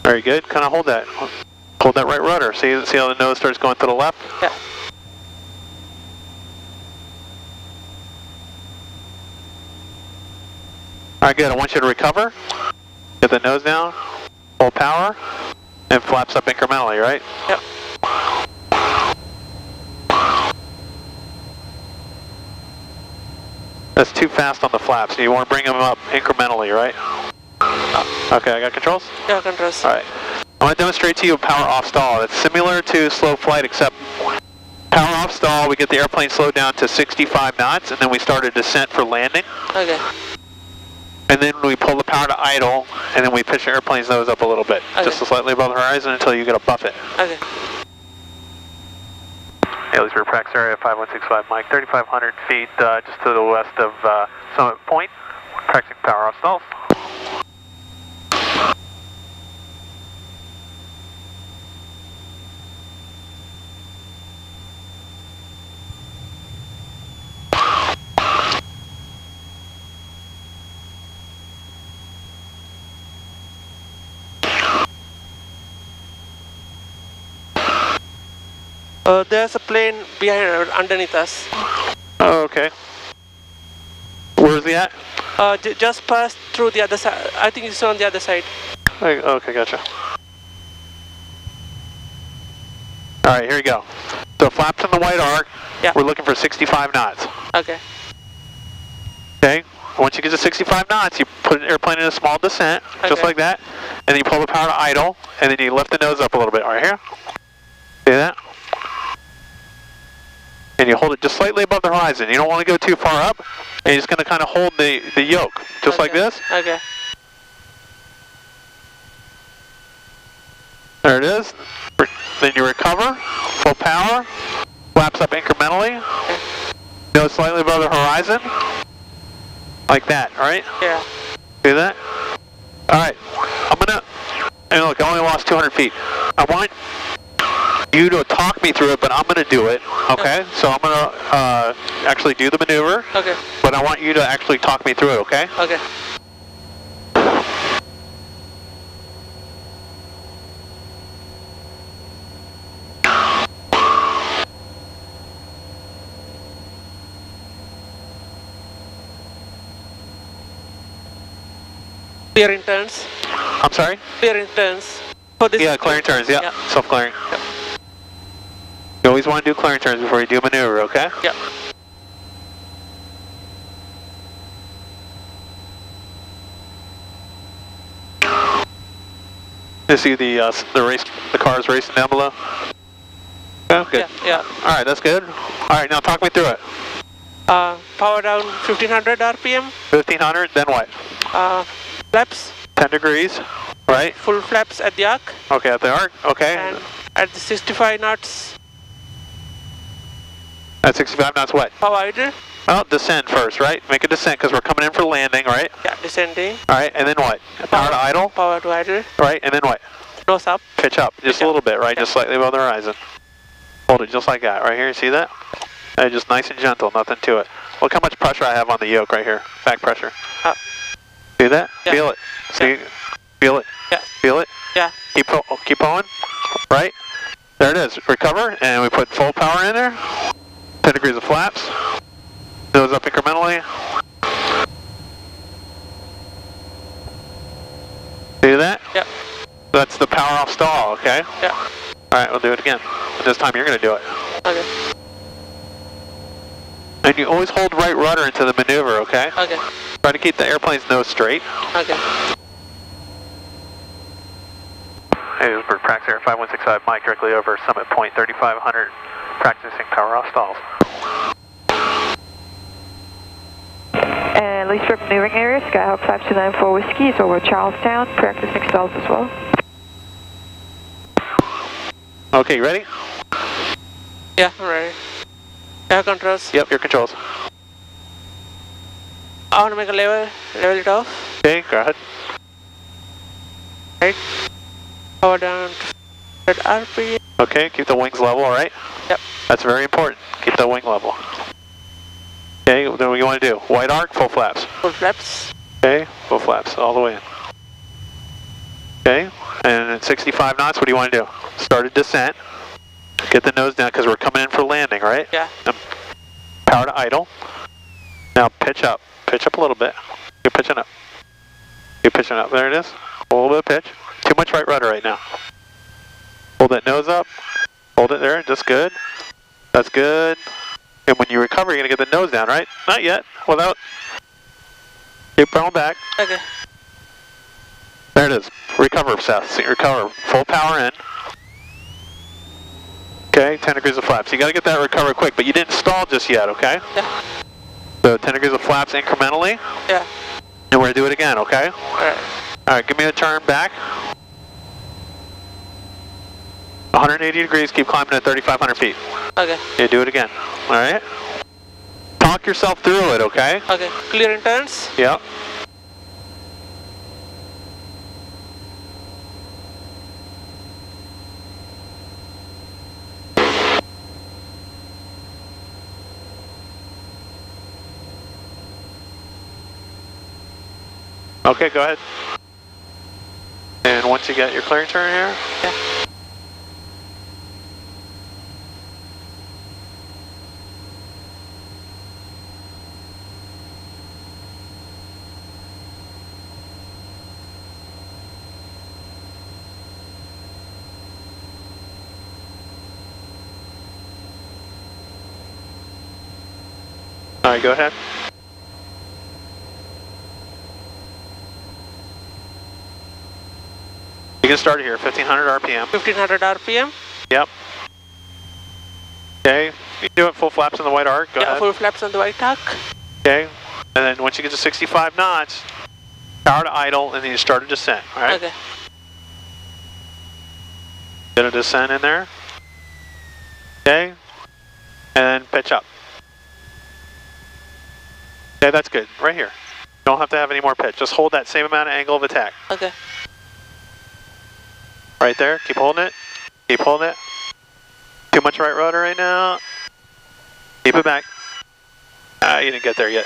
Very good. Kind of hold that. Hold that right rudder. See how the nose starts going to the left? Yeah. All right, good. I want you to recover. Get the nose down. Full power. And flaps up incrementally, right? Yep. That's too fast on the flaps. You want to bring them up incrementally, right? Okay, I got controls? Yeah, controls. All right. I want to demonstrate to you a power off stall. It's similar to slow flight, except power off stall, we get the airplane slowed down to 65 knots, and then we start a descent for landing. Okay. And then we pull the power to idle, and then we pitch the airplane's nose up a little bit, just slightly above the horizon until you get a buffet. Okay. Haley's Rear Prax area 5165 Mike, 3,500 feet just to the west of Summit Point. Practicing power off stalls. There's a plane behind, underneath us. Oh, okay. Where's he at? Just passed through the other side. I think it's on the other side. Okay, gotcha. All right, here we go. So flaps in the white arc. Yeah. We're looking for 65 knots. Okay. Okay. Once you get to 65 knots, you put an airplane in a small descent, just like that, and then you pull the power to idle, and then you lift the nose up a little bit. All right, here. See that? And you hold it just slightly above the horizon. You don't want to go too far up. And you're just going to kind of hold the yoke, just like this. Okay. There it is. Then you recover, full power, flaps up incrementally, nose slightly above the horizon, like that, all right? Yeah. See that? All right, I'm going to, and look, I only lost 200 feet. I want you to talk me through it, but I'm going to do it, okay? So I'm going to actually do the maneuver, but I want you to actually talk me through it, okay? Okay. Clearing turns. I'm sorry? Clearing turns. For this Clearing turns, yeah. Self-clearing. Yep. You always want to do clearing turns before you do maneuver, okay? Yeah. You see the cars racing down below? Oh, good. Yeah. All right, that's good. All right, now talk me through it. Power down 1500 RPM. 1500, then what? Flaps. 10 degrees, right? Full flaps at the arc. Okay, at the arc, okay. And at the 65 knots. At 65 knots what? Power idle. Well, descend first, right? Make a descent because we're coming in for landing, right? Yeah, descending. All right, and then what? Power to idle? Power to idle. Right, and then what? Nose up. Pitch up, just a little bit, right? Just slightly above the horizon. Hold it just like that, right here, you see that? And just nice and gentle, nothing to it. Look how much pressure I have on the yoke right here, back pressure. See that? Yeah. Feel it. See? Feel it. Yeah. Feel it? Yeah. Keep going. Right? There it is. Recover, and we put full power in there. 10 degrees of flaps. Nose up incrementally. See that? Yeah. That's the power off stall, okay? Yeah. All right, we'll do it again. This time you're going to do it. Okay. And you always hold right rudder into the maneuver, okay? Okay. Try to keep the airplane's nose straight. Okay. Hey, this is Bird Prax Air 5165 Mike, directly over Summit Point, 3,500, practicing power off stalls. And least trip maneuvering area, Skyhawk 5294 Whiskey is over Charlestown, practicing stalls as well. Okay, you ready? Yeah, I'm ready. Air controls. Yep, your controls. I want to make a level it off. Okay, go ahead. Right. Power down to RPM. Okay, keep the wings level, all right? Yep. That's very important. Keep the wing level. Okay, then what do you want to do? White arc, full flaps. Full flaps. Okay, full flaps all the way in. Okay, And at 65 knots, what do you want to do? Start a descent. Get the nose down because we're coming in for landing, right? Yeah. And power to idle. Now pitch up. Pitch up a little bit. You're pitching up. You're pitching up. There it is. A little bit of pitch. Too much right rudder right now. Hold that nose up. Hold it there. Just good. That's good. And when you recover, you're going to get the nose down, right? Not yet. Without. Keep going back. Okay. There it is. Recover, Seth. See, recover. Full power in. Okay, 10 degrees of flaps. You got to get that recover quick, but you didn't stall just yet, okay? Yeah. So 10 degrees of flaps incrementally. Yeah. And we're going to do it again, okay? Alright. Alright, give me a turn back. 180 degrees, keep climbing at 3,500 feet. Okay. Yeah, do it again. Alright? Talk yourself through it, okay? Okay. Clear in turns? Yep. Okay, go ahead. And once you get your clearing turn here. Yeah. Alright, go ahead. You can start here, 1500 RPM. 1500 RPM? Yep. Okay, you do it full flaps in the white arc, go Yeah, ahead. full flaps on the white arc. Okay, and then once you get to 65 knots, power to idle, and then you start a descent, alright? Okay. Get a descent in there. Okay, and then pitch up. Okay, that's good, right here. You don't have to have any more pitch, just hold that same amount of angle of attack. Okay. Right there, keep holding it, keep holding it. Too much right rudder right now. Keep it back. You didn't get there yet.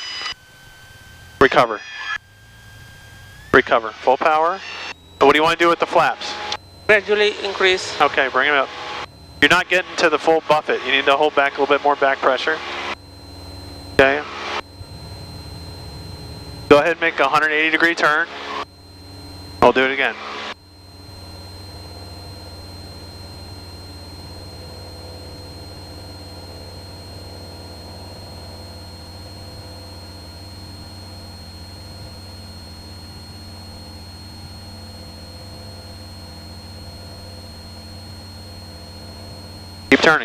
Recover. Recover, full power. What do you want to do with the flaps? Gradually increase. Okay, bring it up. You're not getting to the full buffet. You need to hold back a little bit more back pressure. Okay. Go ahead and make a 180 degree turn. I'll do it again.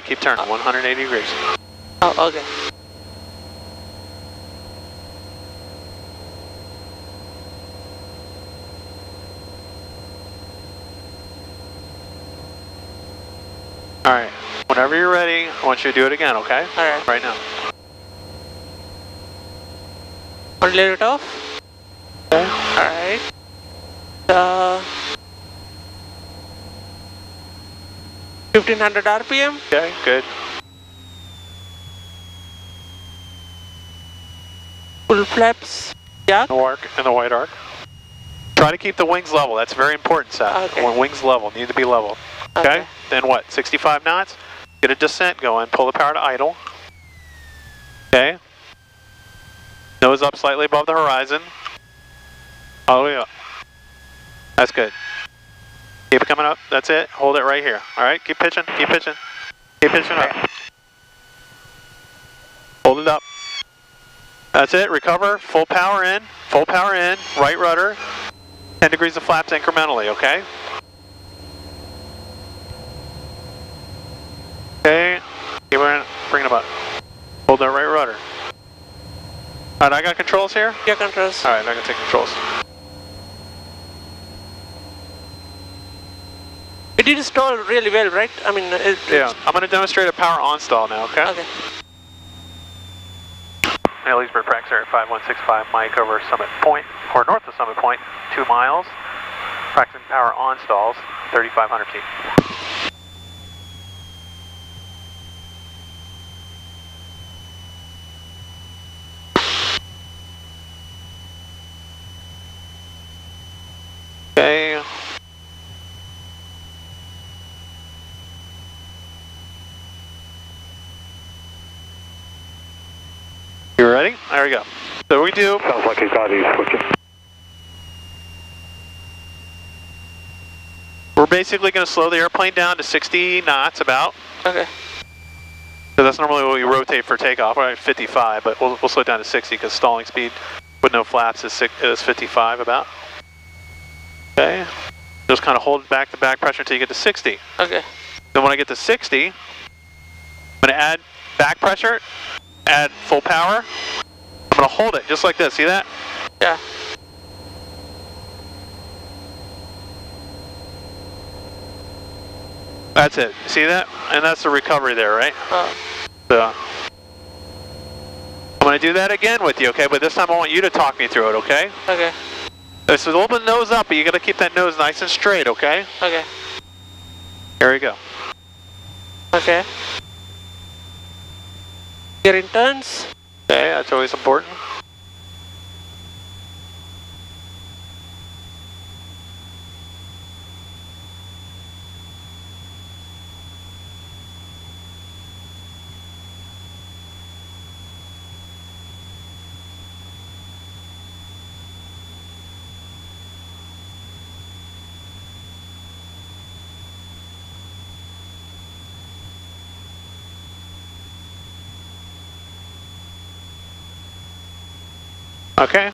Keep turning, 180 degrees. Oh, okay. Alright, whenever you're ready, I want you to do it again, okay? Alright. Right now. I'll let it off. Okay. Alright. 1500 RPM. Okay, good. Full flaps. Yeah. The arc and the white arc. Try to keep the wings level. That's very important, Seth. Okay. When wings level, need to be level. Okay? Then what? 65 knots? Get a descent going. Pull the power to idle. Okay? Nose up slightly above the horizon. All the way up. That's good. Keep it coming up. That's it. Hold it right here. All right? Keep pitching. Keep pitching. Keep pitching up. Hold it up. That's it. Recover. Full power in. Full power in. Right rudder. 10 degrees of flaps incrementally, okay? Okay. Keep bringing it up. Hold that right rudder. All right, I got controls here? Yeah, controls. All right, I'm going to take controls. It did stall really well, right? I mean, Yeah, I'm going to demonstrate a power on stall now, okay? Okay. Leesburg Prax Air 5165, Mike over Summit Point, or north of Summit Point, 2 miles. Practicing power on stalls, 3,500 feet. Okay. Ready? There we go. So we do. Sounds like he's got these switching. We're basically going to slow the airplane down to 60 knots about. Okay. So that's normally what we rotate for takeoff, right? 55, but we'll slow it down to 60 because stalling speed with no flaps is 55 about. Okay. Just kind of hold back the back pressure until you get to 60. Okay. Then when I get to 60, I'm going to add back pressure, add full power. I'm going to hold it just like this. See that? Yeah. That's it. See that? And that's the recovery there, right? So I'm going to do that again with you, okay? But this time I want you to talk me through it, okay? Okay. This is a little bit nose up, but you got to keep that nose nice and straight, okay? Okay. Here we go. Okay. Gear in turns. Okay, that's always important. Okay.